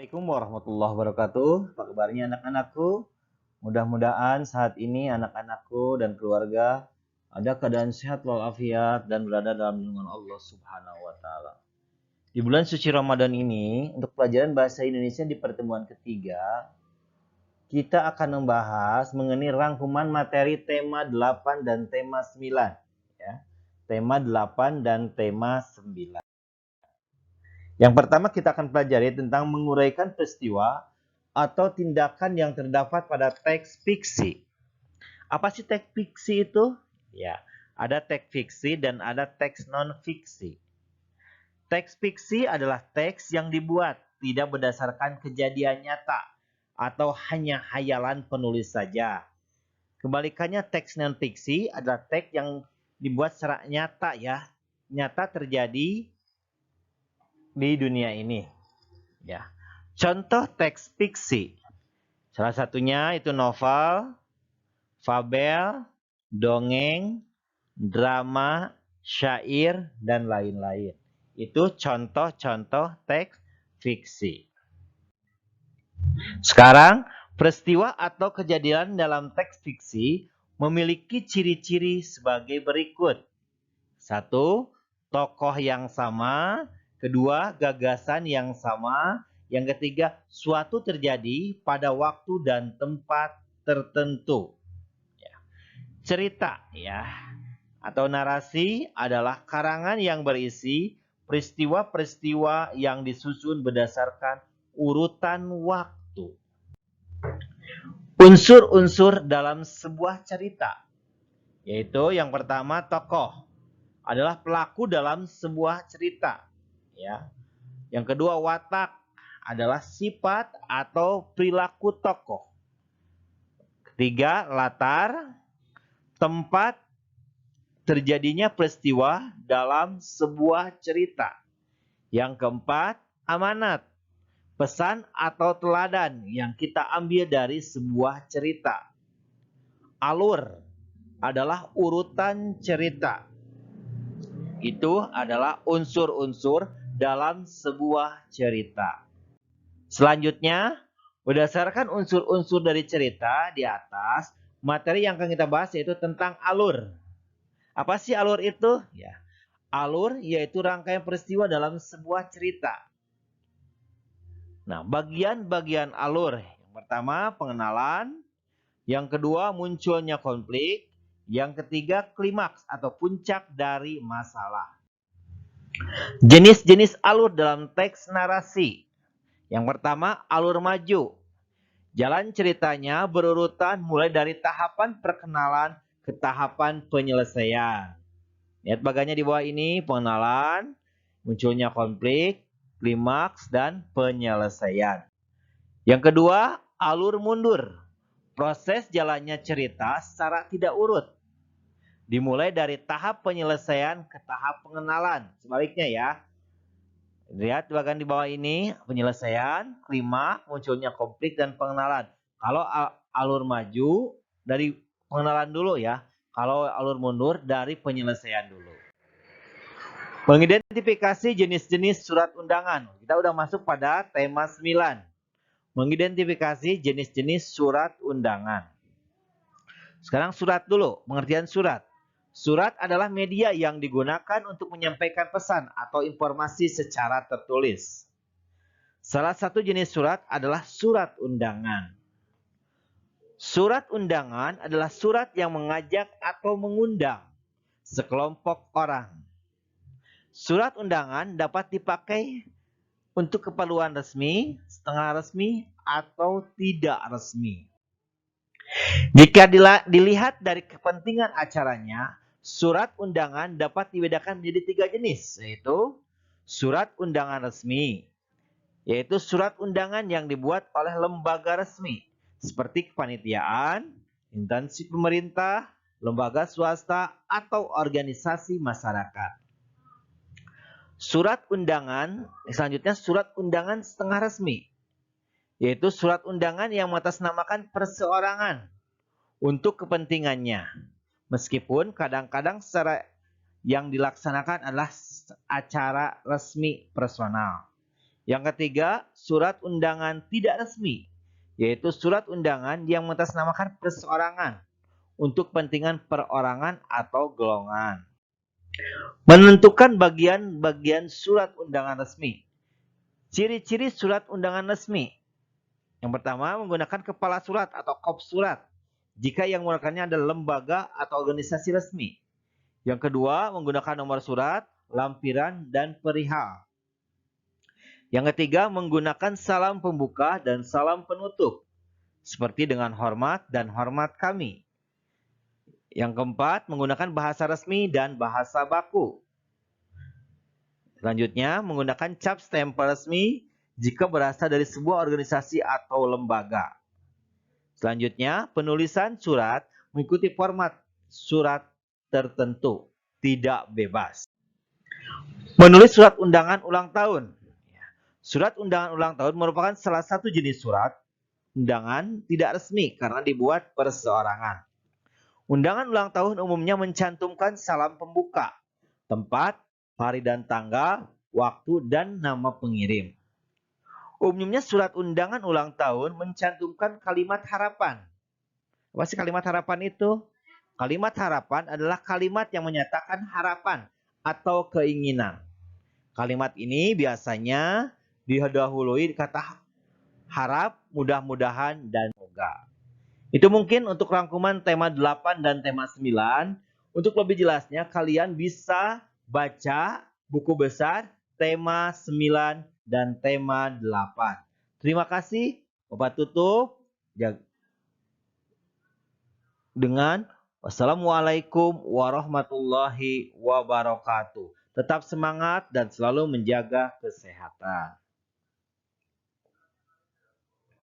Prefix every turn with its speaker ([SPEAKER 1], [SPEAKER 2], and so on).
[SPEAKER 1] Assalamualaikum warahmatullahi wabarakatuh. Apa kabarnya anak-anakku? Mudah-mudahan saat ini anak-anakku dan keluarga ada keadaan sehat walafiat dan berada dalam lindungan Allah Subhanahu wa taala. Di bulan suci Ramadan ini, untuk pelajaran bahasa Indonesia di pertemuan ketiga, kita akan membahas mengenai rangkuman materi tema 8 dan tema 9, ya. Tema 8 dan tema 9. Yang pertama kita akan pelajari tentang menguraikan peristiwa atau tindakan yang terdapat pada teks fiksi. Apa sih teks fiksi itu? Ya, ada teks fiksi dan ada teks non-fiksi. Teks fiksi adalah teks yang dibuat tidak berdasarkan kejadian nyata atau hanya hayalan penulis saja. Kebalikannya teks non-fiksi adalah teks yang dibuat secara nyata ya, nyata terjadi di dunia ini. Ya. Contoh teks fiksi. Salah satunya itu novel, fabel, dongeng, drama, syair, dan lain-lain. Itu contoh-contoh teks fiksi. Sekarang, peristiwa atau kejadian dalam teks fiksi memiliki ciri-ciri sebagai berikut. 1. Tokoh yang sama. 2. Gagasan yang sama. Yang ketiga, suatu terjadi pada waktu dan tempat tertentu. Cerita ya atau narasi adalah karangan yang berisi peristiwa-peristiwa yang disusun berdasarkan urutan waktu. Unsur-unsur dalam sebuah cerita, yaitu yang pertama tokoh adalah pelaku dalam sebuah cerita. Ya. Yang kedua watak adalah sifat atau perilaku tokoh. Ketiga latar, tempat terjadinya peristiwa dalam sebuah cerita. Yang keempat amanat, pesan atau teladan yang kita ambil dari sebuah cerita. Alur adalah urutan cerita. Itu adalah unsur-unsur dalam sebuah cerita. Selanjutnya, berdasarkan unsur-unsur dari cerita di atas, materi yang akan kita bahas yaitu tentang alur. Apa sih alur itu? Ya, alur yaitu rangkaian peristiwa dalam sebuah cerita. Nah, bagian-bagian alur. Yang pertama, pengenalan. Yang kedua, munculnya konflik. Yang ketiga, klimaks atau puncak dari masalah. Jenis-jenis alur dalam teks narasi. Yang pertama, alur maju. Jalan ceritanya berurutan mulai dari tahapan perkenalan ke tahapan penyelesaian. Lihat bagiannya di bawah ini, pengenalan, munculnya konflik, klimaks, dan penyelesaian. Yang kedua, alur mundur. Proses jalannya cerita secara tidak urut. Dimulai dari tahap penyelesaian ke tahap pengenalan. Sebaliknya ya. Lihat bagian di bawah ini, penyelesaian, klimaks, munculnya konflik, dan pengenalan. Kalau alur maju, dari pengenalan dulu ya. Kalau alur mundur, dari penyelesaian dulu. Mengidentifikasi jenis-jenis surat undangan. Kita udah masuk pada tema 9. Mengidentifikasi jenis-jenis surat undangan. Sekarang surat dulu, pengertian surat. Surat adalah media yang digunakan untuk menyampaikan pesan atau informasi secara tertulis. Salah satu jenis surat adalah surat undangan. Surat undangan adalah surat yang mengajak atau mengundang sekelompok orang. Surat undangan dapat dipakai untuk keperluan resmi, setengah resmi, atau tidak resmi. Jika dilihat dari kepentingan acaranya, surat undangan dapat dibedakan menjadi 3 jenis, yaitu surat undangan resmi, yaitu surat undangan yang dibuat oleh lembaga resmi, seperti kepanitiaan, instansi pemerintah, lembaga swasta, atau organisasi masyarakat. Surat undangan, selanjutnya surat undangan setengah resmi, yaitu surat undangan yang mengatasnamakan perseorangan untuk kepentingannya. Meskipun kadang-kadang secara yang dilaksanakan adalah acara resmi personal. Yang ketiga, surat undangan tidak resmi, yaitu surat undangan yang mengatasnamakan perseorangan untuk kepentingan perorangan atau golongan. Menentukan bagian-bagian surat undangan resmi. Ciri-ciri surat undangan resmi. Yang pertama, menggunakan kepala surat atau kop surat jika yang menggunakannya adalah lembaga atau organisasi resmi. Yang kedua, menggunakan nomor surat, lampiran, dan perihal. Yang ketiga, menggunakan salam pembuka dan salam penutup, seperti dengan hormat dan hormat kami. Yang keempat, menggunakan bahasa resmi dan bahasa baku. Selanjutnya, menggunakan cap stempel resmi jika berasal dari sebuah organisasi atau lembaga. Selanjutnya, penulisan surat mengikuti format surat tertentu, tidak bebas. Menulis surat undangan ulang tahun. Surat undangan ulang tahun merupakan salah satu jenis surat undangan tidak resmi karena dibuat perseorangan. Undangan ulang tahun umumnya mencantumkan salam pembuka, tempat, hari dan tanggal, waktu, dan nama pengirim. Umumnya surat undangan ulang tahun mencantumkan kalimat harapan. Apa sih kalimat harapan itu? Kalimat harapan adalah kalimat yang menyatakan harapan atau keinginan. Kalimat ini biasanya didahului kata harap, mudah-mudahan, dan semoga. Itu mungkin untuk rangkuman tema 8 dan tema 9. Untuk lebih jelasnya kalian bisa baca buku besar tema 9 dan tema 8. Terima kasih. Bapak tutup dengan wassalamualaikum warahmatullahi wabarakatuh. Tetap semangat dan selalu menjaga kesehatan.